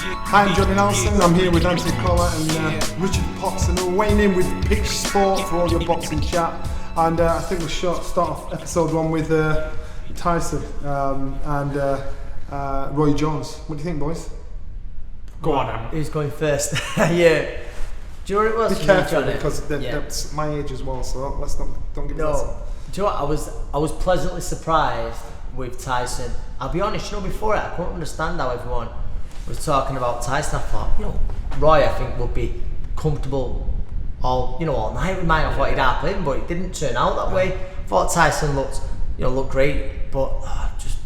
Hi, I'm Johnny Nelson. I'm here with Anthony Crolla and Richard Poxon. We're weighing in with Pitch Sport for all your boxing chat. And I think we'll start off episode 1 with Tyson and Roy Jones. What do you think, boys? Go on, Anne. Who's going first? Yeah. Do you know what it was? Be careful because that's my age as well, so let's don't give me that. Do you know what? I was pleasantly surprised with Tyson. I'll be honest, before it, I couldn't understand how everyone was talking about Tyson. I thought, Roy, I think would be comfortable all night. We might have thought he'd happen him, but it didn't turn out that way. I thought Tyson looked great, but just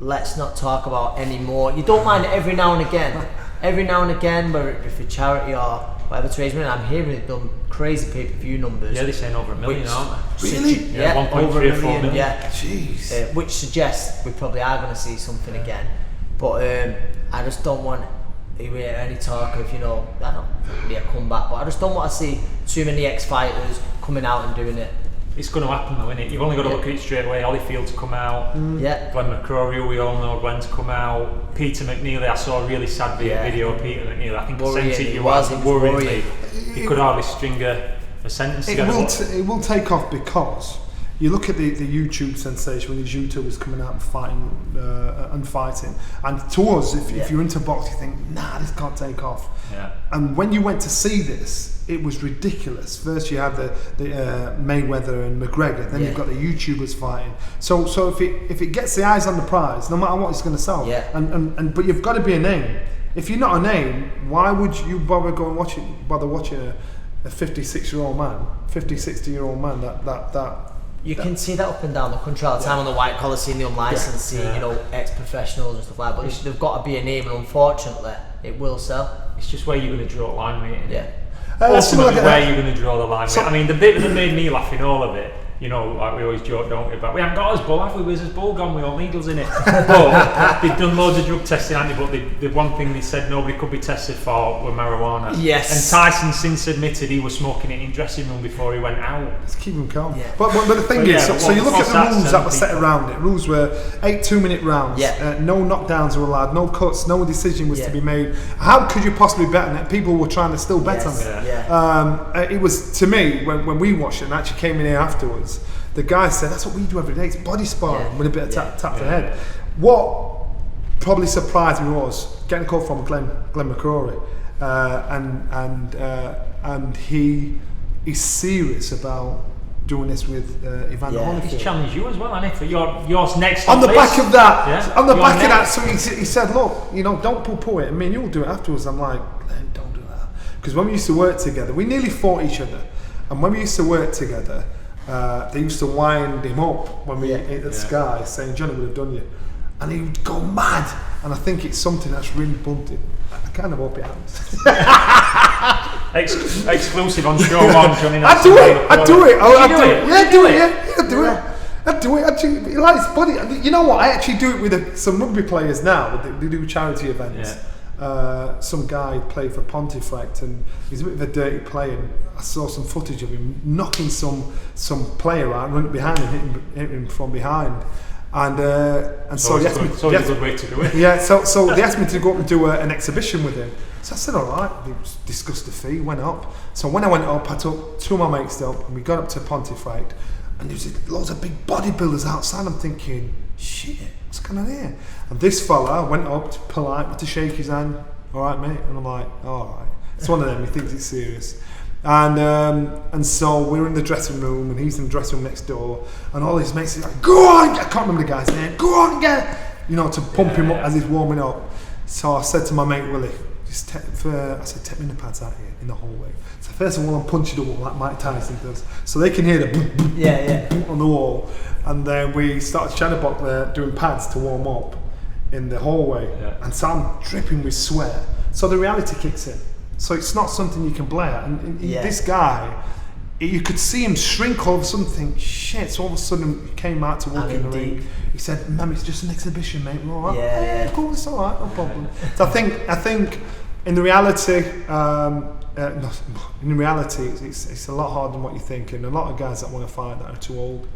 let's not talk about any more. You don't mind it every now and again, whether it be for charity or whatever to raise money. I'm hearing it done crazy pay-per-view numbers. Yeah, they're saying over 1 million, aren't they? Really? Yeah, 1.3 over or 4 million. Yeah. Jeez. Which suggests we probably are going to see something again. But I just don't want to hear any talk of, I don't be a comeback, but I just don't want to see too many ex-fighters coming out and doing it. It's going to happen though, isn't it? You've only got to look at it straight away. Holyfield's come out. Yeah. Glenn McCrory, we all know Glenn's come out. Peter McNeely, I saw a really sad video of Peter McNeely. I think the sentence he was worried me. He could hardly string a sentence together. It will take off because you look at the YouTube sensation when these YouTubers coming out and fighting, and to us, if you're into boxing, you think, nah, this can't take off. Yeah. And when you went to see this, it was ridiculous. First you have the Mayweather and McGregor, then you've got the YouTubers fighting. So if it gets the eyes on the prize, no matter what it's going to sell. Yeah. But you've got to be a name. If you're not a name, why would you bother watching a 56-year-old man, 50, 60-year-old man that You can see that up and down the country all the time on the white collar scene, the unlicensed scene, ex-professionals and stuff like that. But they've got to be a name, and unfortunately, it will sell. It's just where you're going to draw a line, mate. Yeah. Ultimately, where you're going to draw the line. I mean, the bit that made me laugh in all of it, like we always joke, don't we, about we haven't got us bull, have we? Where's his bull gone? We all needles in it. But they've done loads of drug testing, haven't they? But the one thing they said nobody could be tested for were marijuana. Yes. And Tyson since admitted he was smoking it in dressing room before he went out. Let's keep him calm. Yeah. But the thing is, so you look at the rules that were set around it. Rules were 8 2-minute rounds. Yeah. No knockdowns were allowed. No cuts. No decision was to be made. How could you possibly bet on it? People were trying to still bet on it. Yeah. It was, to me, when we watched it and actually came in here afterwards, the guy said, that's what we do every day. It's body sparring with a bit of tap to the head. What probably surprised me was getting a call from Glenn McCrory, and he's serious about doing this with Evander Holyfield. He's challenged you as well, hasn't he? For yours next on the back of that. Yeah? On the back of that, so he said, look, don't poo-poo it. I mean, you'll do it afterwards. I'm like, don't do that. Because when we used to work together, we nearly fought each other. And when we used to work together, they used to wind him up when we hit the Sky, saying Johnny would have done you, and he would go mad. And I think it's something that's really bugged him. I kind of hope it happens. Exclusive on show 1, Johnny. I do it. I do it. Actually, he likes body. You know what? I actually do it with some rugby players now. They do charity events. Some guy played for Pontefract, and he's a bit of a dirty player. And I saw some footage of him knocking some player out, running behind him, hitting him from behind. And so he asked me. So it's a good way to do it. Yeah. So they asked me to go up and do an exhibition with him. So I said, all right. We discussed the fee, went up. So when I went up, I took 2 of my mates up, and we got up to Pontefract, and there was loads of big bodybuilders outside. I'm thinking, shit, what's going on here? And this fella went up to polite to shake his hand. All right, mate. And I'm like, all right. It's one of them. He thinks it's serious. And so we're in the dressing room, and he's in the dressing room next door, and all his mates are like, go on, I can't remember the guy's name, go on, get it, to pump him up as he's warming up. So I said to my mate Willie, take me in the pads out here in the hallway. So first of all, I'm punching the wall like Mike Tyson does, so they can hear the boom, boom, boom on the wall. And then we started shadowbox there, doing pads to warm up in the hallway, and so I'm dripping with sweat. So the reality kicks in. So it's not something you can blare. And this guy, you could see him shrink all of a sudden, think, shit. So all of a sudden he came out to walk in the ring. He said, "Ma'am, it's just an exhibition, mate. We're all right." Yeah, cool, it's all right, no problem. So I think in the reality, it's a lot harder than what you think. And a lot of guys that want to fight that are too old,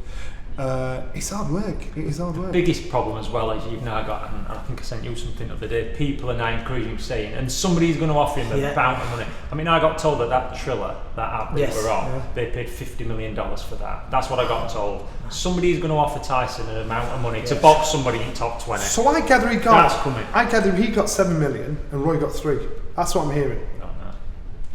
It's hard work. It is hard work. Biggest problem as well is you've now got, and I think I sent you something the other day, people are now encouraging saying, and somebody's going to offer him a bounty of money. I mean, I got told that Triller, that app that we're on, they paid $50 million for that. That's what I got told. Somebody's going to offer Tyson an amount of money to box somebody in top 20. So I gather he got. That's coming. I gather he got 7 million and Roy got 3. That's what I'm hearing.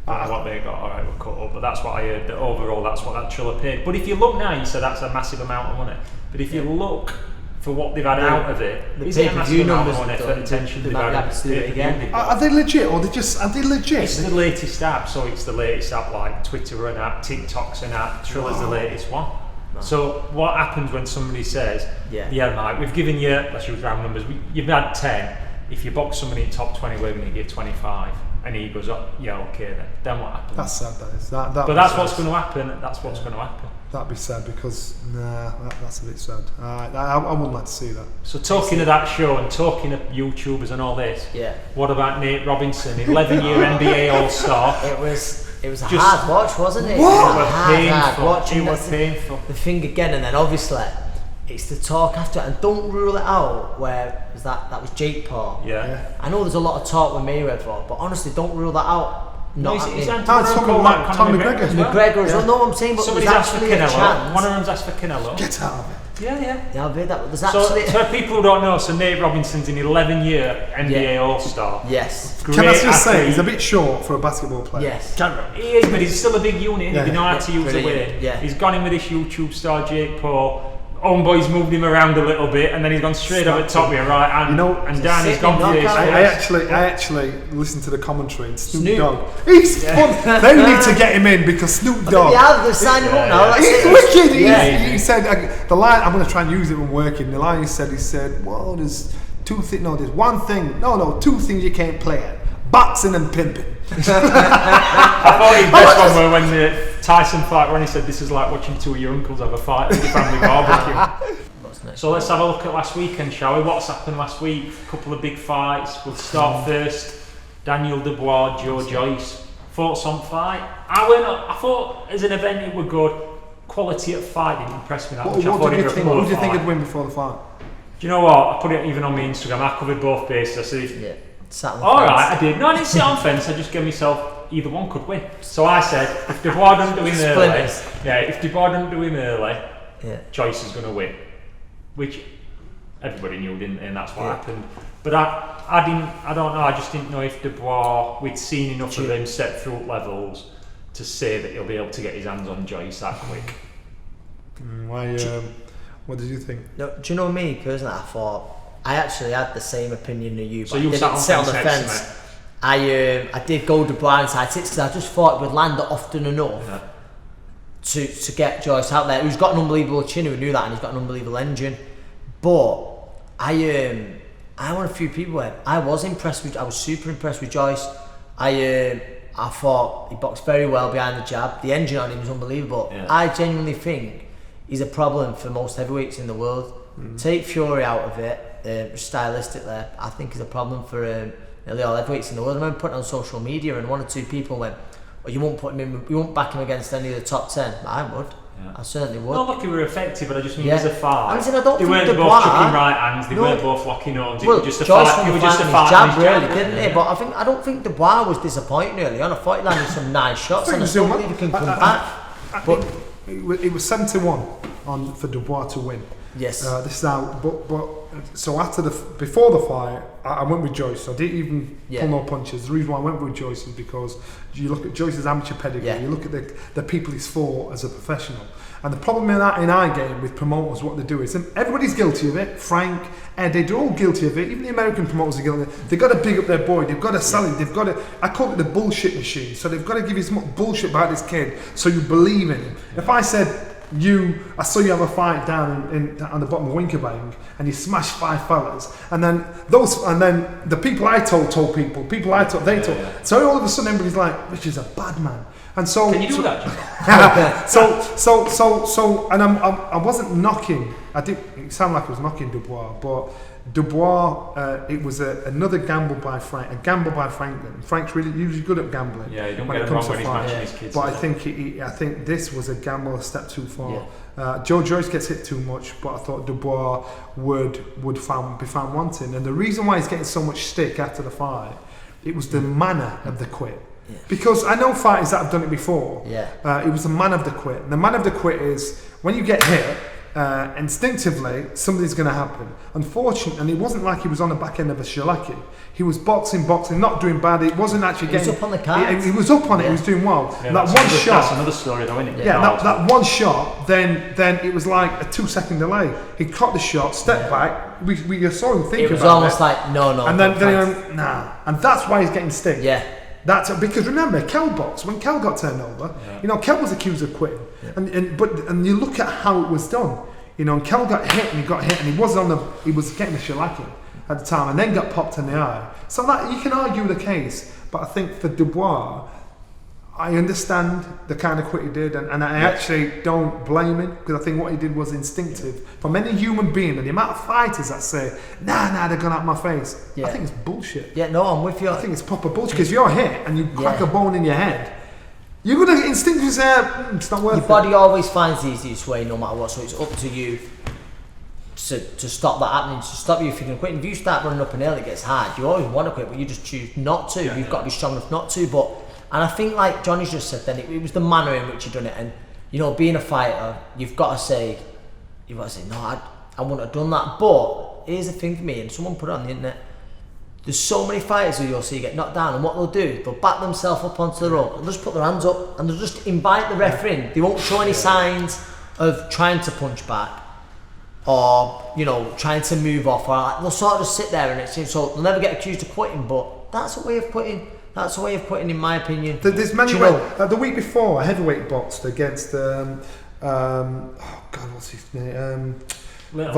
I don't know what they got, alright, we'll cut up, but that's what I heard, that overall that's what that Triller paid. But if you look now, you said that's a massive amount of money. But if you look for what they've had out of it, is it a massive amount of money for the attention they've had to do it again? Are they legit, or are they legit? It's the latest app, so it's the latest app, like Twitter an app, TikTok's an app, Triller's the latest one. So what happens when somebody says, yeah Mike, we've given you, let's use round numbers, you've had 10, if you box somebody in top 20, we're going to give 25. And he goes, oh, yeah, okay then what happens? That's sad, that is. But that's what's going to happen. That's what's going to happen. That'd be sad because, that's a bit sad. I wouldn't like to see that. So talking of that show and talking of YouTubers and all this, what about Nate Robinson, 11-year NBA All-Star? It was a hard watch, wasn't it? What? It was hard watch. It was painful. The thing again, and then obviously, it's the talk after, and don't rule it out. Where was that? That was Jake Paul. Yeah. I know there's a lot of talk with Mayweather, but honestly, don't rule that out. He's talking about Conor McGregor. McGregor as well. No, I'm saying, but somebody's there's asked for actually a Canelo. chance. One of them's asked for Canelo. Get out of it. Yeah. Yeah, I'll be that. There's So actually. for people who don't know, so Nate Robinson's an 11-year NBA All-Star. Yes. Can I just say, he's a bit short for a basketball player. Yes. He is, but he's still a big unit. He knows how to use the weight. Yeah. He's gone in with this YouTube star, Jake Paul. Homeboy's moved him around a little bit, and then he's gone straight over the top with a right hand. And down he's gone for this. I actually listened to the commentary and Snoop Dogg. He's fun. They need to get him in because Snoop Dogg. They've signed him up now. He's wicked. He said the line. I'm going to try and use it when working. The line he said, well, there's there's one thing. No, 2 things you can't play at: boxing and pimping. I thought his best one were when the Tyson fight, when he said this is like watching 2 of your uncles have a fight at the family barbecue. So let's have a look at last weekend, shall we? What's happened last week? A couple of big fights. We'll start first. Daniel Dubois, Joyce. Thoughts on fight? I thought as an event it were good. Quality of fight didn't impress me that much. What did you think would win before the fight? Do you know what? I put it even on my Instagram. I covered both bases. I said, Alright, I did. No, I didn't sit on fence. I just gave myself either one could win. So I said, if Dubois doesn't do him early, Joyce is going to win. Which everybody knew, didn't they? And that's what happened. But I don't know. I just didn't know if Dubois, we'd seen enough of him set through levels to say that he'll be able to get his hands on Joyce that quick. What did you think? No, do you know me personally? I actually had the same opinion as you. So you sat on the fence. I did go to blindside six because I just thought it would land often enough to get Joyce out there, who's got an unbelievable chin. Who knew that, and he's got an unbelievable engine. But I want a few people where I was super impressed with Joyce. I thought he boxed very well behind the jab. The engine on him was unbelievable. Yeah. I genuinely think he's a problem for most heavyweights in the world. Take Fury out of it. Stylistically, I think he's a problem for nearly all heavyweights in the world. I remember putting it on social media, and 1 or 2 people went, "Well, you won't back him against any of the top 10." I would. Yeah. I certainly would. Not like he were effective, but I just mean as a fight. I don't they weren't both chucking right hands. They weren't both locking arms. It was just a fight. It was just a fight. Jab, really, didn't he? But I don't think Dubois was disappointing early on. I thought he landed some nice shots, and I still believe he can come back. But it was 7-1 for Dubois to win. Yes. This is now, but so before the fight, I went with Joyce. I didn't even pull no punches. The reason why I went with Joyce is because you look at Joyce's amateur pedigree, you look at the people he's fought as a professional, and the problem in our game with promoters, what they do is, and everybody's guilty of it. Frank, Eddie, they're all guilty of it. Even the American promoters are guilty of it. They've got to big up their boy. They've got to sell it. They've got to. I call it the bullshit machine. So they've got to give you as much bullshit about this kid, so you believe in him. If I said, I saw you have a fight down on the bottom of Winkerbang, and you smashed 5 fellas, and then the people I told people I told, they told. So all of a sudden everybody's like, Richard's a bad man. And so can you do that? so and I wasn't knocking. It sounded like I was knocking Dubois, but Dubois, it was another gamble by Franklin. Frank's usually good at gambling. Yeah, he don't get it wrong when he's matching his kids. But I think this was a gamble a step too far. Joyce gets hit too much, but I thought Dubois would be found wanting. And the reason why he's getting so much stick after the fight, it was the manner of the quit. Yeah. Because I know fighters that have done it before. It was the man of the quit. The man of the quit is when you get hit, instinctively something's going to happen. Unfortunately, and it wasn't like he was on the back end of a shellacking. He was boxing, not doing bad. It wasn't actually getting. He was up on the cards. He was up on it. He was doing well. Yeah, that one shot. That's another story, though, isn't it? That one shot. Then it was like a 2-second delay. He caught the shot, stepped back. We saw him think about it. It was almost like no. And then nah. And that's why he's getting stick. Yeah. That's because remember, Kel boxed when Kel got turned over. Kel was accused of quitting, and you look at how it was done. And Kel got hit, and he was getting a shellacking at the time, and then got popped in the eye. So that you can argue the case, but I think for Dubois, I understand the kind of quit he did, and I actually don't blame him because I think what he did was instinctive. From any human being, and the amount of fighters that say, nah, they're gone out my face. I think it's bullshit. Yeah, no, I'm with you. I think it's proper bullshit because you're hit and you crack a bone in your head. You're going to instinctively say, it's not worth it. Your body always finds the easiest way no matter what, so it's up to you to stop that happening, to stop you from quitting. If you start running up an hill, it gets hard. You always want to quit, but you just choose not to. You've got to be strong enough not to. And I think, like Johnny's just said, then it was the manner in which he done it. And being a fighter, you've got to say, no, I wouldn't have done that. But here's the thing for me, and someone put it on the internet. There's so many fighters who you'll see get knocked down, and what they'll do, they'll back themselves up onto the rope and just put their hands up, and they'll just invite the referee in. They won't show any signs of trying to punch back or trying to move off, or they'll sort of just sit there, and it seems so they'll never get accused of quitting. But that's a way of quitting. That's a way of quitting, in my opinion. There's many ways. The week before, a heavyweight boxed against what's his name? So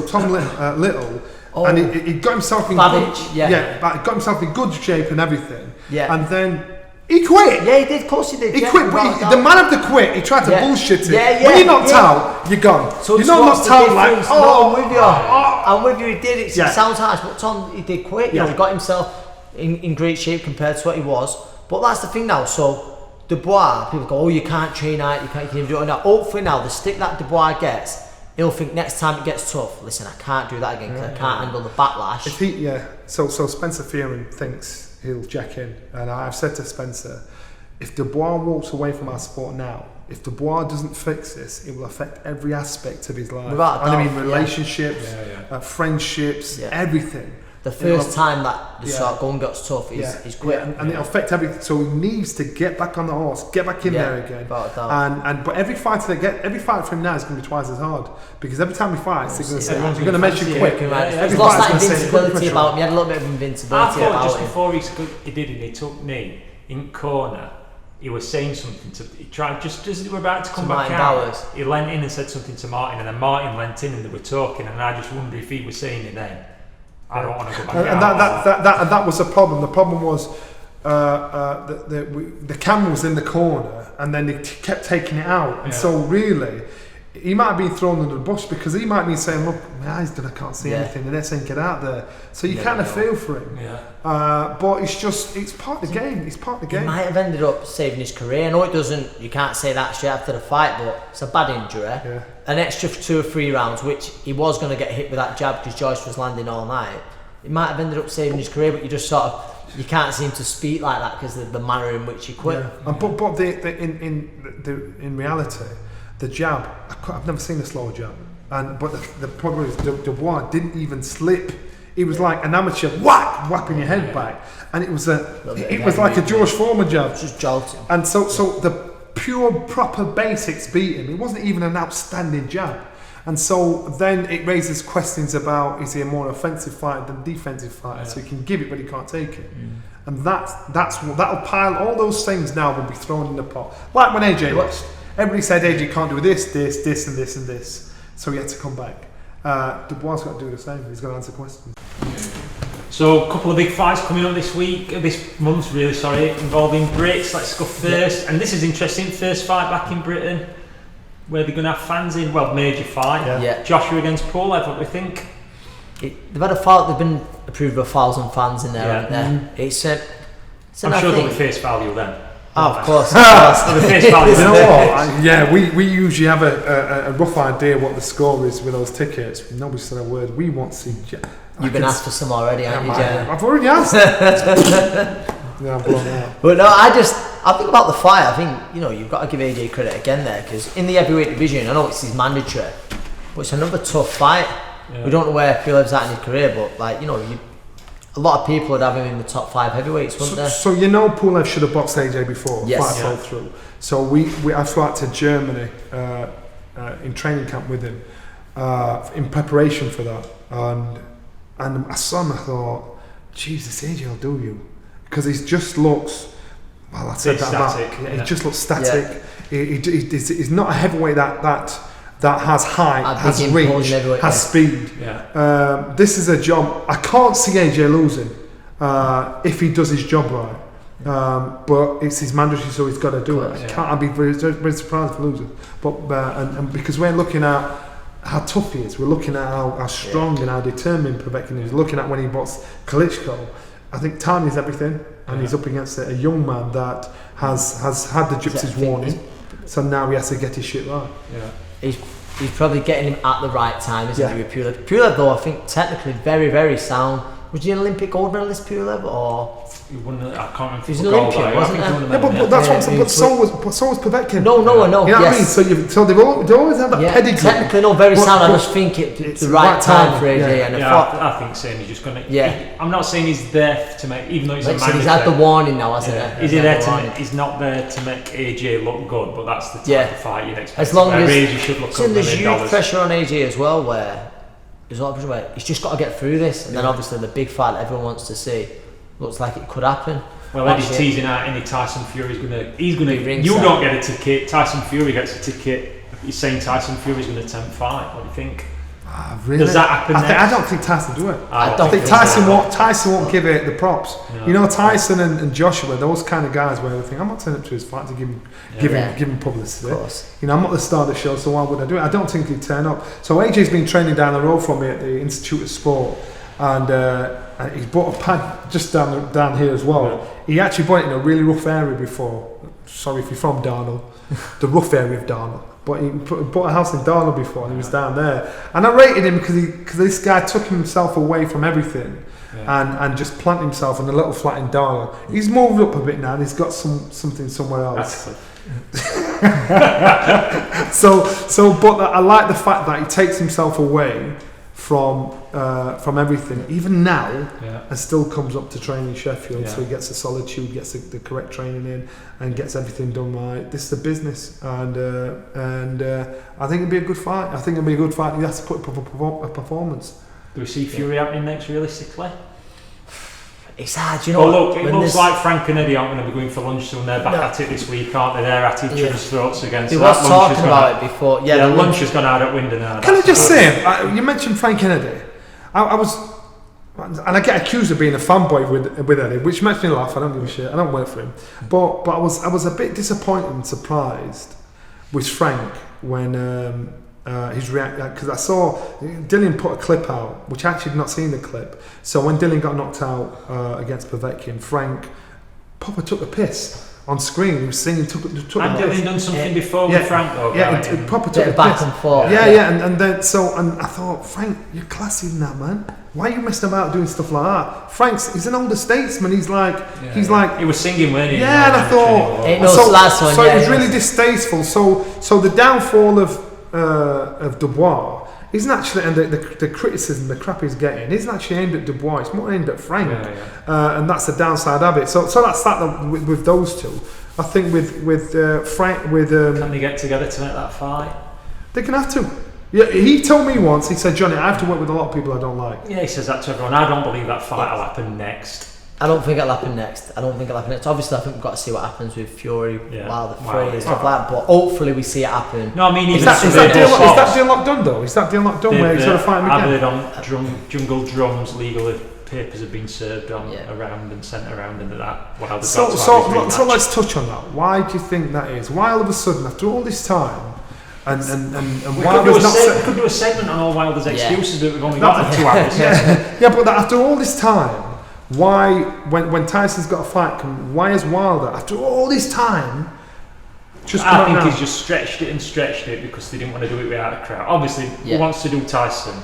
Tom Little, and he got himself in got himself in good shape and everything. And then he quit. Yeah, he did. Of course he did. He quit. But the man of the quit, he tried to bullshit it. When you're knocked out, you're gone. So you're not knocked out like, I'm with you. I'm with you. He did it. It sounds harsh, but Tom, he did quit. He got himself in great shape compared to what he was. But that's the thing now. So Dubois, people go, you can't train out, you can't do it. Now, hopefully now, the stick that Dubois gets, he'll think next time it gets tough, listen, I can't do that again because I can't handle the backlash. So Spencer Fearon thinks he'll jack in, and I've said to Spencer, if Dubois walks away from our sport now, if Dubois doesn't fix this, it will affect every aspect of his life. Relationships, friendships, everything. The first time that the sort of going gets tough, he's quit. And it'll affect everything. So he needs to get back on the horse, get back in there again. But every fight from now is going to be twice as hard because every time he fights, they're going to say, "You're going to mention quit." He's lost that invincibility about him. He had a little bit of invincibility about him. I thought just before he did it, he took knee in corner. He was saying something he tried just as they were about to come back out. He leant in and said something to Martin, and then Martin leant in and they were talking, and I just wondered if he was saying it then. I don't want to go back out. And that was the problem. The problem was the camera was in the corner, and then they kept taking it out. And so really, he might have been thrown under the bus because he might be saying, "Look, my eyes done. I can't see anything." And they're saying, "Get out there." So you kind of feel for him. But it's part of the game. It's part of the game. He might have ended up saving his career. I know it doesn't. You can't say that straight after the fight, but it's a bad injury. An extra 2 or 3 rounds, which he was going to get hit with that jab because Joyce was landing all night. It might have ended up saving his career, but you just you can't seem to speak like that because of the manner in which he quit. But in reality, the jab, I've never seen a slower jab. But the problem is Dubois didn't even slip. It was like an amateur whapping your head back, and it was like a George Foreman jab. Just jolting. And so the pure proper basics beat him. It wasn't even an outstanding jab. And so then it raises questions about, is he a more offensive fighter than defensive fighter? So he can give it but he can't take it. And that'll pile, all those things now will be thrown in the pot. Like when AJ lost. Everybody said AJ can't do this, and this. So he had to come back. Dubois got to do the same. He's got to answer questions. So a couple of big fights coming up this month, involving Brits. Let's go first. And this is interesting, first fight back in Britain. where they're going to have fans in. Well, major fight. Yeah. Joshua against Pulev. What do you think? They've had a foul. They've been approved of 1,000 fans in there, haven't they? It's I'm sure there'll be face value then. Oh, of course. The face value. You know what? We usually have a rough idea what the score is with those tickets. Nobody said a word. We want to see. You've been asked for some already, haven't you, Jerry? I've already asked. Yeah, I'm blown out. But no, I think about the fight. I think you've got to give AJ credit again there, because in the heavyweight division, I know it's his mandatory, but it's another tough fight. Yeah. We don't know where Pulev's at in his career, but a lot of people would have him in the top 5 heavyweights, wouldn't they? So Pulev should have boxed AJ before. Yes. Fell through. So I flew out to Germany in training camp with him in preparation for that, and I saw him. I thought, Jesus, AJ will do you, because he just looks. Well, I said that static. He just looks static. Yeah. He's not a heavyweight that has height, has reach, has speed. Yeah. This is a job. I can't see AJ losing if he does his job right. But it's his mandatory, so he's got to do it. Yeah. I'd be very surprised if he loses. But and because we're looking at how tough he is, we're looking at how strong and how determined Povetkin is. Looking at when he boxed Klitschko, I think time is everything, and he's up against a young man that has had the gypsies warning, so now he has to get his shit right. Yeah. He's probably getting him at the right time, isn't he, with Pulev? Pulev, though, I think technically very, very sound. Was he an Olympic gold medalist, Pulev, or? He won. I can't remember. He's an Olympian, wasn't he? Yeah, but that's what I'm saying. But so was Povetkin. No, I know. You know what I mean? So they always have that pedigree. Technically, no, very sound. I just think it's the right time for AJ. I think saying he's just going to. Yeah. I'm not saying he's there to make, even though he's a man. He's had the warning now, hasn't he? Is he there to make? He's not there to make AJ look good, but that's the type of fight you'd expect. As long as AJ should look good. There's huge pressure on AJ as well, where there's a lot of pressure where he's just got to get through this, and then obviously the big fight that everyone wants to see looks like it could happen. Well, Eddie's teasing out any Tyson Fury's he's gonna. You don't get a ticket. Tyson Fury gets a ticket. He's saying Tyson Fury's going to attempt fight. What do you think? Really? Does that happen next? I don't think Tyson will do it. I think Tyson won't give it the props. No. You know, Tyson and Joshua, those kind of guys where they think, I'm not turning up to his fight to give him publicity. You know, I'm not the star of the show, so why would I do it? I don't think he'd turn up. So AJ's been training down the road from me at the Institute of Sport, and he's bought a pad just down here as well. Yeah. He actually bought it in a really rough area before. Sorry if you're from Darnell, the rough area of Darnell. But he bought a house in Darnell before, and he was down there. And I rated him because this guy took himself away from everything, and just planted himself in a little flat in Darnell. He's moved up a bit now, and he's got something somewhere else. But I like the fact that he takes himself away from everything, even now, and still comes up to train in Sheffield. So he gets the solitude, gets the correct training in, and gets everything done right. This is a business, and I think it'll be a good fight. He has to put up a performance. Do we see Fury happening next, realistically? It's hard, you know. Well, look, it looks like Frank and Eddie aren't going to be going for lunch soon. They're back at it this week, aren't they? They're at each other's throats again. They was talking about it before. Yeah, the lunch has gone out at window now. Can I just say, you mentioned Frank and Eddie. I was, and I get accused of being a fanboy with Eddie, which makes me laugh. I don't give a shit. I don't work for him. But I was a bit disappointed and surprised with Frank when his reaction, because I saw Dillian put a clip out, which I actually had not seen the clip. So when Dillian got knocked out against Povetkin, Frank proper took a piss on screen. He was singing, took and Dillian done something before with Frank though. It proper took a piss. Back and forth. And then I thought, Frank, you're classy in that, man. Why are you messing about doing stuff like that? He's an older statesman. He's like he was singing, weren't he? Yeah, and I thought it was really distasteful. So the downfall of Dubois isn't actually, and the criticism, the crap he's getting, isn't actually aimed at Dubois. It's more aimed at Frank, and that's the downside of it. So that's that with those two. I think with Frank, can they get together to make that fight? They're gonna have to. Yeah, he told me once. He said, Johnny, I have to work with a lot of people I don't like. Yeah, he says that to everyone. I don't believe that fight will happen next. I don't think it'll happen next. Obviously, I think we've got to see what happens with Fury, Wilder, and stuff like that. But hopefully, we see it happen. No, I mean, is that deal locked done though? Is that deal locked done where he's going to fight him again? I've heard on Jungle Drums, legal papers have been served on around and sent around into that. So let's touch on that. Why do you think that is? Why all of a sudden, after all this time, And we Wilder's could do a segment on all Wilder's excuses, but we've only got 2 hours. Yeah, but after all this time, why, when Tyson's got a fight coming, why is Wilder, after all this time, I think he's just stretched it because they didn't want to do it without a crowd. Obviously, he wants to do Tyson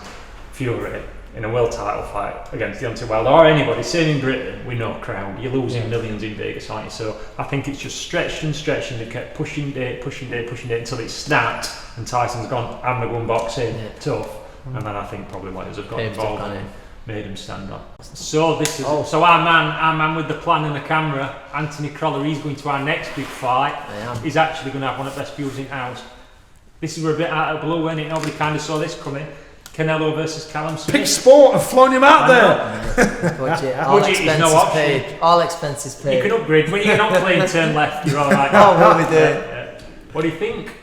Fury in a world title fight against Deontay Wilder or anybody. Same in Britain, with no crowd, you're losing millions in Vegas, aren't you? So I think it's just stretched and they kept pushing date until it snapped and Tyson's gone, I'm going to go and box in, tough. And then I think probably lawyers have got involved and made him stand on. So this is so our man with the plan and the camera, Anthony Crolla, he's going to our next big fight. He's actually going to have one of the best viewers in house. This is a bit out of the blue, isn't it? Nobody kind of saw this coming. Canelo versus Callum Smith. Pick sport and flown him out there. Budget is no option. Paid. All expenses paid. You can upgrade when you're not playing turn left. You're all right. What we do? What do you think?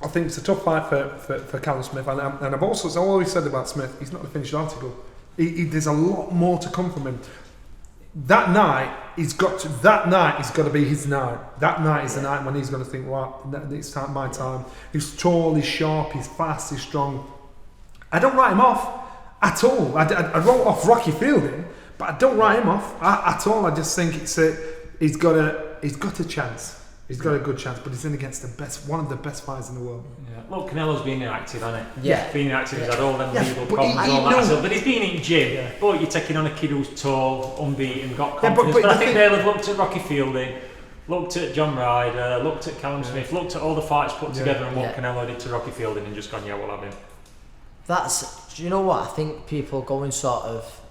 I think it's a tough fight for Callum Smith, and I've always said about Smith, he's not the finished article. There's a lot more to come from him. That night is got to be his night. That night is the night when he's going to think, right, it's my time. He's tall, he's sharp, he's fast, he's strong. I don't write him off at all. I wrote off Rocky Fielding, but I don't write him off at all. I just think he's got a chance. He's got a good chance, but he's in against one of the best fighters in the world. Yeah. Look, Canelo's been inactive, hasn't he? Yeah. Been inactive, he's had all them legal problems, all that stuff. But he's been in gym. Yeah. But you're taking on a kid who's tall, unbeaten, got confidence. But I think they'll have looked at Rocky Fielding, looked at John Ryder, looked at Callum Smith, looked at all the fights put together and what Canelo did to Rocky Fielding and just gone, yeah, we'll have him. Do you know what? I think people going sort of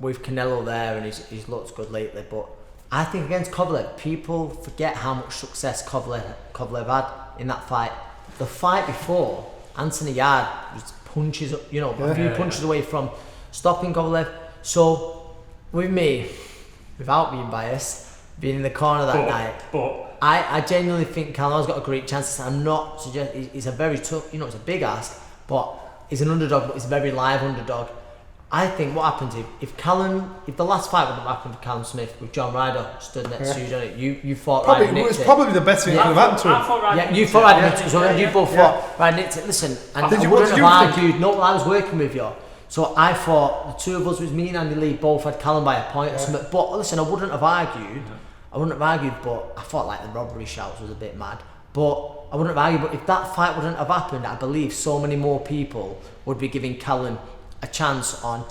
with Canelo there and he's looked good lately, but I think against Kovalev, people forget how much success Kovalev had in that fight. The fight before, Anthony Yarde was punches, a few punches away from stopping Kovalev. So, with me, without being biased, being in the corner that night, I genuinely think Canelo's got a great chance. I'm not suggesting he's a very tough, it's a big ask, but he's an underdog, but he's a very live underdog. I think what happens if the last fight would have happened for Callum Smith with John Ryder stood next to you fought Ryder nicked it. It was probably the best thing that could have happened to him. You fought Ryder nicked it, so you both fought Ryder nicked it. Listen, and I wouldn't have argued, I was working with you. So I thought the two of us, was me and Andy Lee, both had Callum by a point or something. But listen, I wouldn't have argued, but I thought like the robbery shouts was a bit mad. But I wouldn't have argued, but if that fight wouldn't have happened, I believe so many more people would be giving Callum a chance on,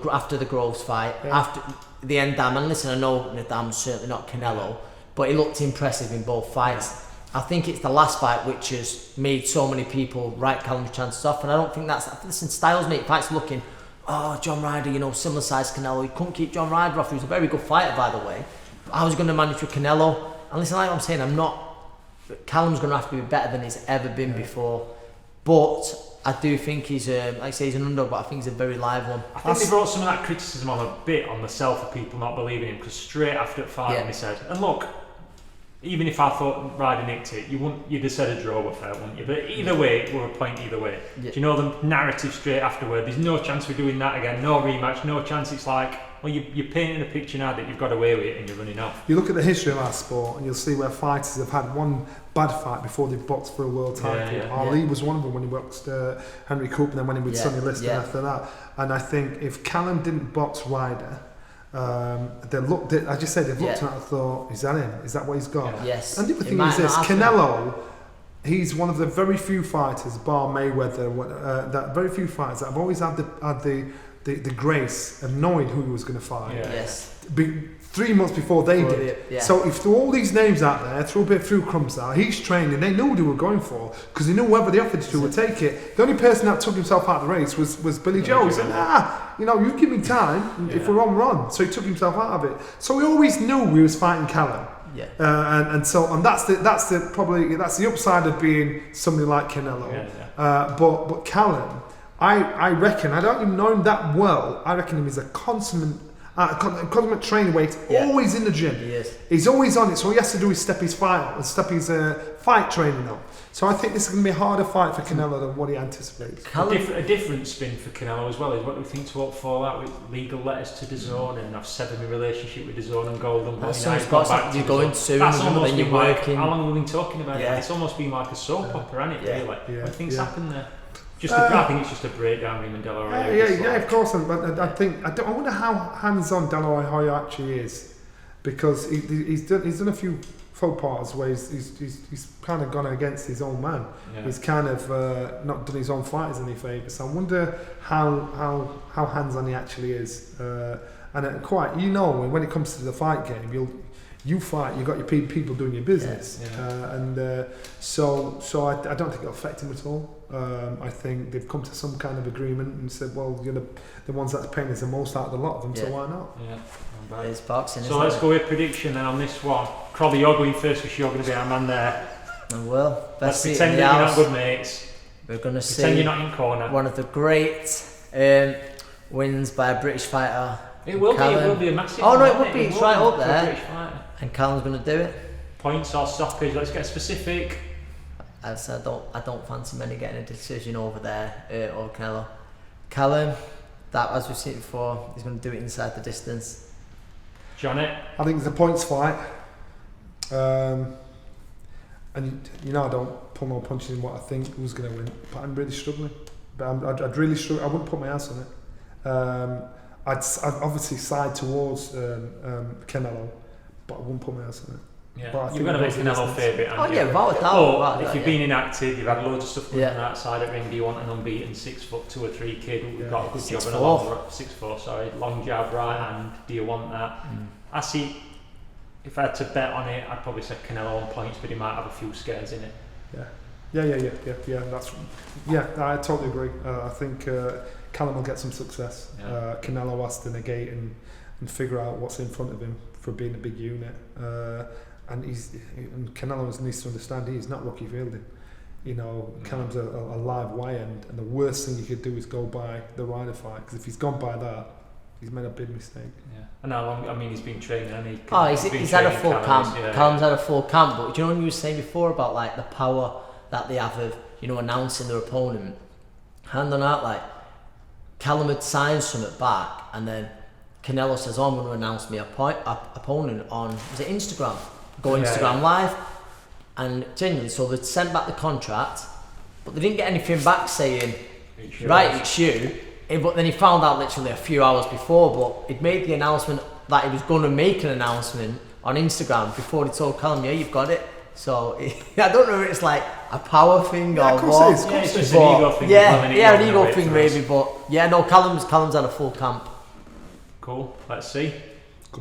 after the Groves fight, after the Ndam. And listen, I know Ndam's certainly not Canelo, but he looked impressive in both fights. I think it's the last fight which has made so many people write Callum's chances off, and I don't think listen, Styles make fights looking, John Ryder, similar size Canelo, he couldn't keep John Ryder off, he was a very good fighter by the way. I was going to manage with Canelo, and listen, like I'm saying, Callum's going to have to be better than he's ever been before, but I do think he's, like I say, he's an underdog, but I think he's a very live one. I think they brought some of that criticism on a bit on the self of people not believing him, because straight after the fight, he said, and look, even if I thought Ryder nicked it, you'd have said a draw were fair, wouldn't you? But either way, we're a point either way. Yeah. Do you know the narrative straight afterward? There's no chance we're doing that again, no rematch, no chance. It's like, well, you're painting a picture now that you've got away with it and you're running off. You look at the history of our sport and you'll see where fighters have had one bad fight before they've boxed for a world title. Ali was one of them when he boxed Henry Coop, and then when he with Sonny Liston after that. And I think if Callum didn't box Ryder, they looked at, as you said, they've looked at it and thought, is that him? Is that what he's got? Yeah. Yes. And the other thing is this, Canelo, he's one of the very few fighters, bar Mayweather, that very few fighters that have always had the grace of knowing who he was going to fight. Yeah. Yes. 3 months before they did. Yeah. So if all these names out there, throw a bit through crumbs out, he's training, they knew what they were going for, because they knew whoever they offered to would take it. The only person that took himself out of the race was Billy Joe. He said, you give me time, if we're on, we're on. So he took himself out of it. So we always knew we was fighting Callum. Yeah. And that's the upside of being somebody like Canelo. But Callum, I reckon, I don't even know him that well, I reckon him as a consummate Cosmic training weight, always in the gym. He is. He's always on it, so all he has to do is step his fight training up. So I think this is going to be a harder fight for Canelo than what he anticipates. A different spin for Canelo as well is what do we think to look for that with legal letters to DAZN, and I've severed my relationship with DAZN and Golden. That's you're going soon, that's and then you're working. How long have we been talking about it? It's almost been like a soap opera, hasn't it? Really? When things happen there. I think it's just a breakdown with him and De La Hoya. Of course. But I wonder how hands-on De La Hoya actually is, because he's done a few faux pas where he's kind of gone against his own man. He's kind of not done his own fighters any favours. So I wonder how hands-on he actually is. And when it comes to the fight game, you fight, you've got your people doing your business. So I don't think it'll affect him at all. I think they've come to some kind of agreement and said, well, you're the ones that are paying us the most out of the lot of them, so why not? It's boxing, so let's go with prediction then on this one. Crolla, you're going first because you're going to be our man there. Well, let's pretend that you're not good mates. We're going to pretend see you're not in corner. One of the great wins by a British fighter. It will be a massive. Oh no, it would be. It's right up there. And Callum's going to do it. Points or stoppage? Let's get specific. I don't fancy many getting a decision over there over Canelo. Callum, that as we've seen before, he's going to do it inside the distance. Johnny? I think it's a points fight. And I don't pull no punches in what I think who's going to win, but I'm really struggling. I'd really struggle. I wouldn't put my house on it. I'd obviously side towards Canelo, but I wouldn't put my house on it. Yeah, you're going to make Canelo favourite. Without a doubt. If you've been inactive, you've had loads of stuff going on outside at ring. Do you want an unbeaten 6'2" or 3" kid who's got a good job and a 6'4", long jab, right hand? Do you want that? I see. If I had to bet on it, I'd probably say Canelo on points, but he might have a few scares in it. I totally agree. I think Callum will get some success. Canelo has to negate and figure out what's in front of him for being a big unit. And Canelo needs to understand he's not Rocky Fielding. Callum's a live wire, and the worst thing you could do is go by the Ryder fight, because if he's gone by that, he's made a big mistake. And how long? I mean, he's been training, hasn't he? He's had a full camp. Callum's had a full camp, but do you know what you were saying before about like the power that they have of announcing their opponent? Hand on heart, like Callum had signed something back, and then Canelo says, "Oh, I'm going to announce my opponent on Instagram." Instagram Live, and genuinely, so they'd sent back the contract, but they didn't get anything back saying, it's you. But then he found out literally a few hours before, but he'd made the announcement that he was going to make an announcement on Instagram before he told Callum, you've got it. So I don't know if it's like a power thing or what. It's just an ego thing. An ego thing maybe, but Callum's had a full camp. Cool, let's see.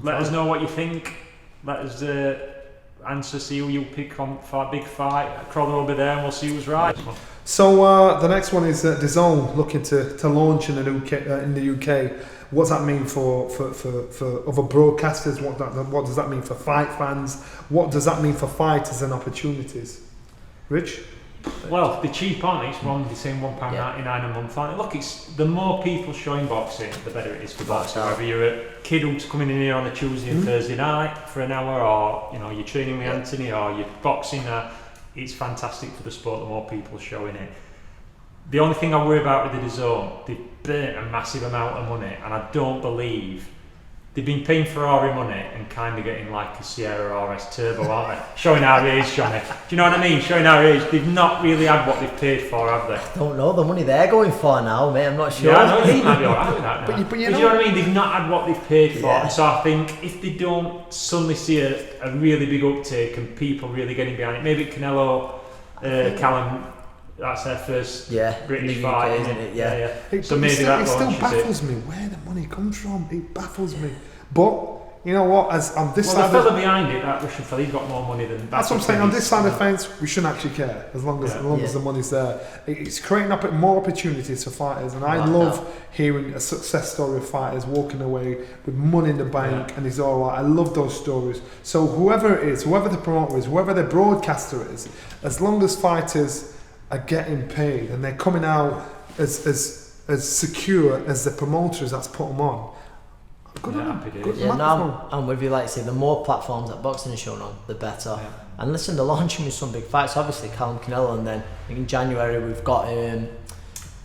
Let us know what you think. Let us see who you pick on for a big fight. Crolla will be there and we'll see who's right. So the next one is DAZN looking to launch in the UK. What's that mean for other broadcasters? What does that mean for fight fans? What does that mean for fighters and opportunities? Rich? Well, the cheap on it's wrong. They're saying £1.99 a month. Look, it's the more people showing boxing, the better it is for boxing. Whether you're a kid who's coming in here on a Tuesday and Thursday night for an hour, or you're training with Anthony, or you're boxing, it's fantastic for the sport. The more people showing it. The only thing I worry about with the DAZN, they've burnt a massive amount of money, and I don't believe they've been paying Ferrari money and kind of getting like a Sierra RS Turbo, aren't they? Showing our age, Johnny. Do you know what I mean? Showing our age. They've not really had what they've paid for, have they? I don't know the money they're going for now, mate. I'm not sure. Yeah, I know they might be alright with that now. But you know what I mean? They've not had what they've paid for. Yeah. So I think if they don't suddenly see a really big uptake and people really getting behind it, maybe Canelo, Callum, that's their first British fight, isn't it? Yeah. So maybe that launches it. It still baffles me where the money comes from. It baffles me. But you know what? The fella behind it, that Russian fella, he's got more money than. That's what I'm saying. On this side of the fence, we shouldn't actually care as long as the money's there. It's creating more opportunities for fighters, and I love hearing a success story of fighters walking away with money in the bank and he's all right. I love those stories. So whoever it is, whoever the promoter is, whoever the broadcaster is, as long as fighters are getting paid and they're coming out as secure as the promoters that's put them on, Good Yeah, on happy him. days. Good Yeah, microphone. now I'm with you. Like I say, the more platforms that boxing is shown on, the better. Yeah. And listen, they're launching with some big fights. Obviously, Callum, Canelo, and then in January we've got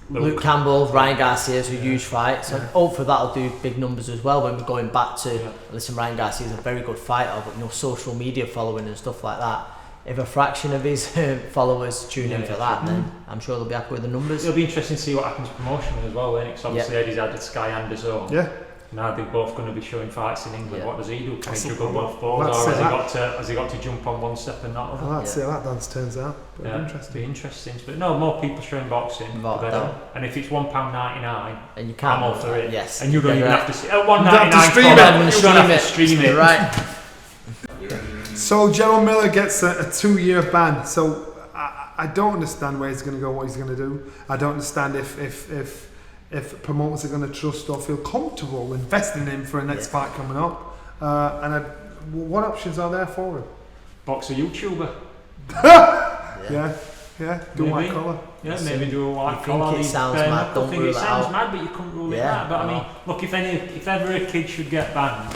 Luke Campbell, Ryan Garcia's a huge fight. So hopefully that'll do big numbers as well. When we're going back to listen, Ryan Garcia's a very good fighter, but social media following and stuff like that. If a fraction of his followers tune in for that, then I'm sure they'll be happy with the numbers. It'll be interesting to see what happens promotionally as well, won't it? Because obviously Eddie's added Sky and DAZN. Yeah. Now they're both going to be showing fights in England. Yeah. What does he do? Can That's he a juggle problem. both balls, Let's or say has he got to jump on one step and not I'd other? like to see how that dance turns out. But Yeah, interesting. be interesting. But no, more people showing boxing, the Without better. doubt. And if it's £1.99, And you can't I'm all for it. Yes. And you don't even have to see. At don't have to £1.99, stream it. you don't have to stream it. Right. So Jerrell Miller gets a 2-year ban. So I don't understand where he's going to go, what he's going to do. I don't understand if promoters are going to trust or feel comfortable investing in him for a next fight coming up. What options are there for him? Boxer YouTuber. Yeah. Do Maybe. white collar. Yeah, maybe do a white You collar. think it sounds mad, don't rule it it sounds out. mad, but you couldn't rule it Yeah, out. But I no. mean, look, if ever a kid should get banned,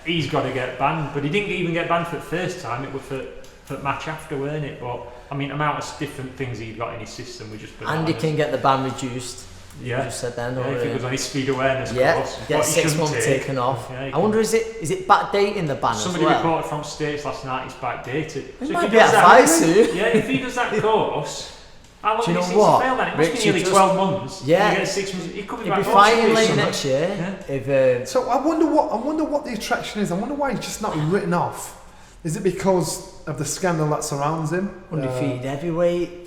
he's got to get banned. But he didn't even get banned for the first time. It was for the match after, weren't it? But I mean, amount of different things he's got in his system, we just. And he can get the ban reduced. Yeah. You just said then. Yeah, if he was on his speed awareness course, get what he 6 shouldn't months take. taken off. Yeah, he I wonder, is it backdating the ban Somebody as well? reported from States last night it's backdated. It So might if be he does at fight that, soon. yeah, if he does that course, how long Do you know is what? it fail then? It must Rich, be nearly you just- 12 months. Yeah. You get 6 months. He could be He'll back be boxing fighting this later summer. next year. Yeah. If So I wonder what the attraction is. I wonder why he's just not written off. Is it because of the scandal that surrounds him? undefeated heavyweight,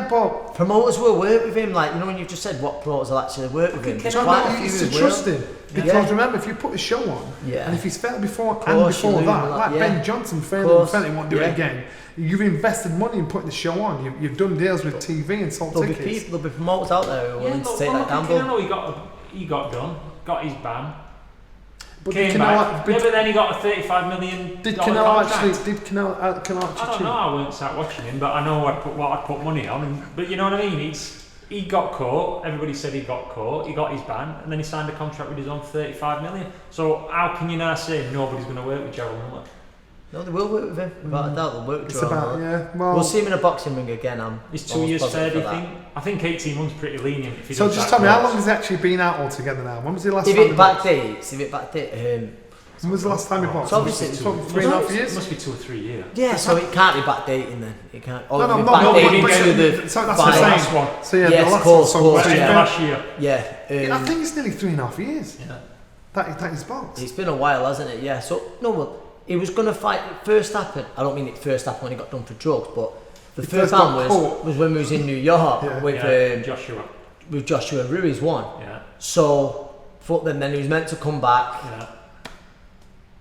But promoters will work with him. Like, when you've just said what promoters will actually work with him. There's no, quite a no, few it's who to will. trust him. Because remember, if you put a show on, Yeah. and if he's failed before Course, and before you lose that, a lot, like yeah. Ben Johnson failed Course, and he won't do yeah. it again. You've invested money in putting the show on. You've done deals with TV and sold There'll be tickets. people, there'll be promoters out there who are willing to take that gamble. Canelo, he got done, got his ban, But came did back. Canelo, But then he got a $35 million did contract. Canelo actually I don't know. I weren't sat watching him, but I know what I put money on. But you know what I mean? He got caught. Everybody said he got caught. He got his ban, and then he signed a contract with his own $35 million. So how can you now say nobody's going to work with Jerrell Miller? No, they will work with him. Without a doubt, they'll work with It's Jerrell about Miller. Well, We'll see him in a boxing ring again. Is 2 years fair, do you think? I think 18 months pretty lenient. If he so does just that tell me, how course. long has he actually been out altogether now? When was the last If time it he boxed? backdates, When was the last time he boxed? So obviously It's it's- probably 3.5 It years. must be 2 or 3 years. yeah, so it can't be backdating then. It can't. Or No, it'll be but backdating but- to the so that's fight. what I'm Last saying. one. So yeah, Yes, the last course, one. course, So yeah. Last year. Yeah, I think it's nearly 3.5 years. Yeah. That is boxed. it's been a while, hasn't it? Yeah. So no, well, he was gonna fight. It first happened. I don't mean it first happened when he got done for drugs, but the He first first got time caught. was when we was in New York Yeah. with Joshua. with Joshua Ruiz won. Yeah. So, then he was meant to come back. Yeah.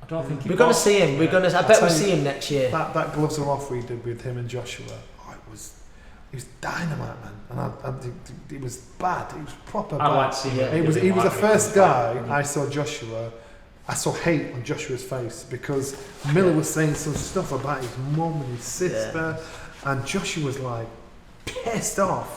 I don't think We're gonna see him. We're gonna. I bet tell we'll you, see him next year. That gloves are off we did with him and Joshua. Oh, it was dynamite, man, and it was bad. It was proper bad. I'd like to see him. He was the first guy I saw Joshua. I saw hate on Joshua's face because Miller was saying some stuff about his mum and his sister, and Joshua was like pissed off.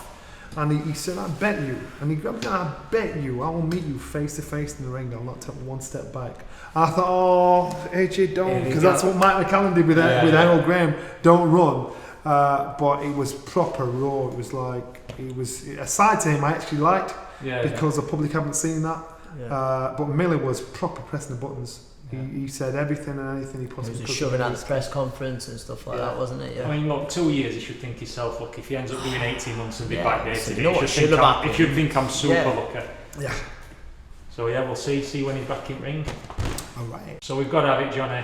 And he said, "I bet you," and he grabbed me, "I bet you, I will meet you face to face in the ring. I'll not take one step back." I thought, "Oh, AJ, don't," because that's what Mike McCallum did with Errol Graham. Don't run. But it was proper raw. It was like a side to him I actually liked because the public haven't seen that. Yeah. But Miller was proper pressing the buttons. He said everything and anything he He possibly was could. just shoving at the press conference and stuff like that, wasn't it? Yeah. I mean, look, 2 years, he should think himself, look, if he ends up doing 18 months and be Yeah, backdated, so you he know what should should have happened. he should think I'm super Yeah. lucky. Yeah. So yeah, we'll see when he's back in ring. All right. So we've got to have it, Johnny.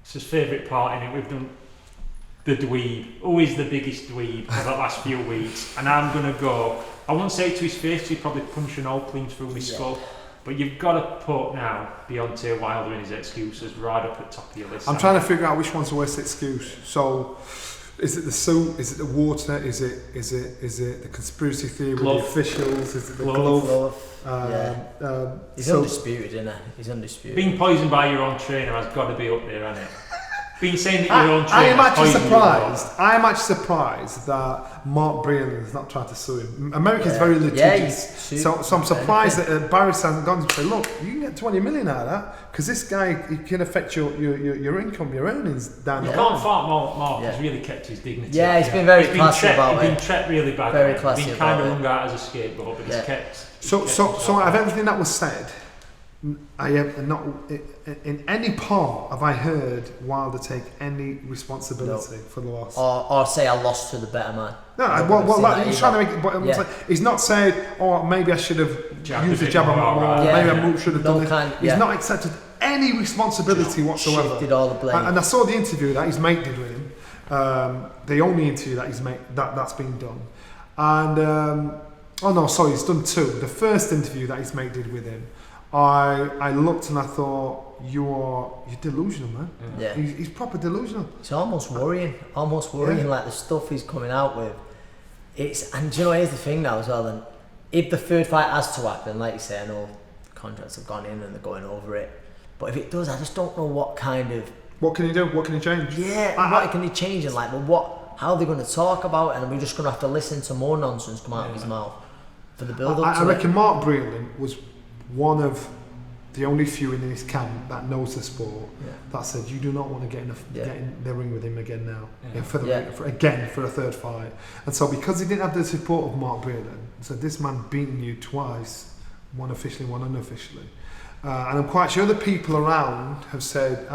It's his favourite part in it. We've done the dweeb. Who is the biggest dweeb of the last few weeks? And I'm going to go, I won't say it to his face, he'd probably punch an old clean through his skull. But you've got to put now Deontay Wilder in his excuses right up at the top of your list. I'm trying to figure out which one's the worst excuse. So, is it the suit? Is it the water? Is it the conspiracy theory with the officials? Is it the glove? He's undisputed, isn't he? He's undisputed. Being poisoned by your own trainer has got to be up there, hasn't it? been saying that your own I am actually poisoned surprised. I am actually surprised that Mark Breland has not tried to sue him. America's very litigious, so I'm surprised that Barris hasn't gone to say, look, you can get 20 million out of that because this guy he can affect your income, your earnings down the line. You can't fault Mark. He's really kept his dignity. Yeah, he's been very classy about it. He's been treated really bad. Very classy. He's been kind of hung out as a scapegoat, but he's kept. So out of everything that was said, I have not in any part have I heard Wilder take any responsibility for the loss, or say I lost to the better man. No, he's trying to make it. But he's not saying, "Oh, maybe I should have used the jab on more. Maybe I should have done it." He's not accepted any responsibility whatsoever. Shifted all the blame. And I saw the interview that his mate did with him. The only interview that his mate that's been done, and he's done two. The first interview that his mate did with him. I looked and I thought you're delusional, man. Yeah. He's proper delusional. It's almost worrying. Like the stuff he's coming out with. And do you know, here's the thing now as well. Then, if the third fight has to happen, like you say, I know contracts have gone in and they're going over it. But if it does, I just don't know what kind of. What can he do? What can he change? Yeah. What can he change? And how are they going to talk about it? And are we just going to have to listen to more nonsense come out of his mouth for the build up? I reckon Mark Breland was one of the only few in his camp that knows the sport that said you do not want to get in the ring with him again now for a third fight. And so because he didn't have the support of Mark Breland, so this man beating you twice, one officially, one unofficially, and I'm quite sure the people around have said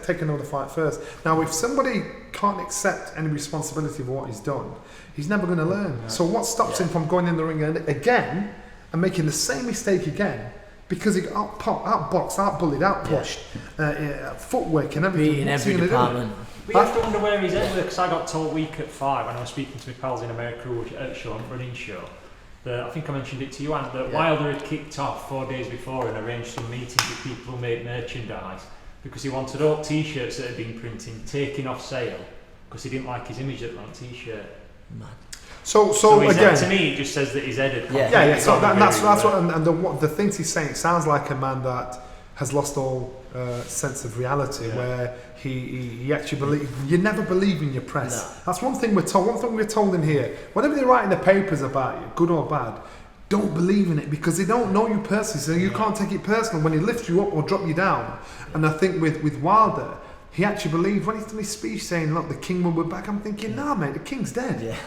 take another fight first. Now if somebody can't accept any responsibility for what he's done, he's never going to learn. So what stops him from going in the ring again and making the same mistake again? Because he got outboxed, outbullied, outpushed, footwork and everything. In every department. But you have to wonder where he's at, because I got told week at 5 when I was speaking to my pals in America at show, running show, that I think I mentioned it to you, Ant, that Wilder had kicked off 4 days before and arranged some meetings with people who make merchandise because he wanted all t-shirts that had been printed taken off sale because he didn't like his image that on t-shirt. Mad. So again, to me, it just says that he's headed. So that's what, and the things he's saying, it sounds like a man that has lost all sense of reality, where he actually believes. You never believe in your press. No. That's one thing we're told. One thing we're told in here. Whenever they write in the papers about you, good or bad, don't believe in it because they don't know you personally, so you can't take it personal when he lifts you up or drop you down. And I think with Wilder, he actually believed when he's done his speech saying, look, the king will be back. I'm thinking, nah, mate, the king's dead. Yeah.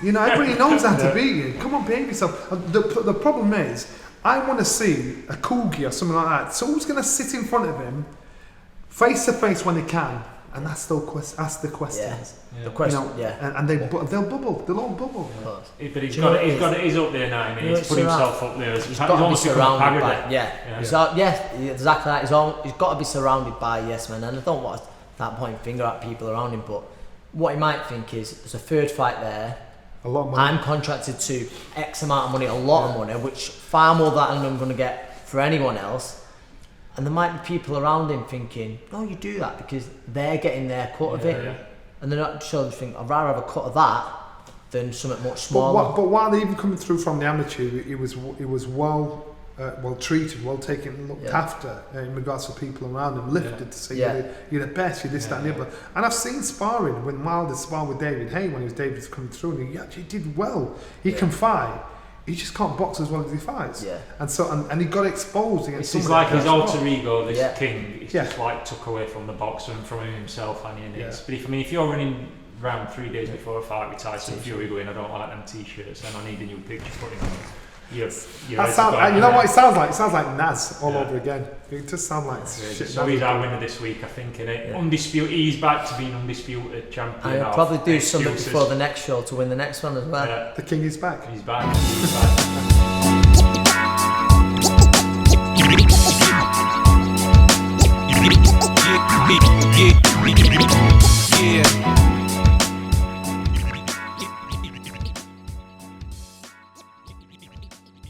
You know, everybody knows how to beat you. Come on, behave yourself. And the problem is, I want to see a Coogie or something like that. Someone's going to sit in front of him, face to face when he can, and ask the questions. The question, and they'll bubble. They'll all bubble. Yeah. But he's up there now. I mean, he's put himself up there. He's got to be surrounded by. So exactly that. He's got to be surrounded by yes men, and I don't want that point finger at people around him. But what he might think is, there's a third fight there. A lot of money. I'm contracted to X amount of money, a lot of money, which far more than I'm going to get for anyone else. And there might be people around him thinking, no, you do that because they're getting their cut of it. Yeah. And they're not sure, they think, I'd rather have a cut of that than something much smaller. But while they even coming through from the amateur, it was well treated, well taken, looked after in regards to people around him, lifted to say you're the best, you're this, that and the other. And I've seen sparring when Wilder sparred with David Hay when David's coming through, and he actually did well. He can fight. He just can't box as well as he fights. Yeah. And so and he got exposed against. It's like his alter ego, this king. It's just like took away from the boxer and from himself, and But if you're running around 3 days before a fight with Tyson Fury going, I don't like them t-shirts, and I need a new picture putting on. You know what it sounds like? It sounds like Naz all over again. It just sounds like shit. So he's our winner this week, I think, innit? Undisputed. He's back to being undisputed champion. I'll probably do something before the next show to win the next one as well. The king is back. He's back.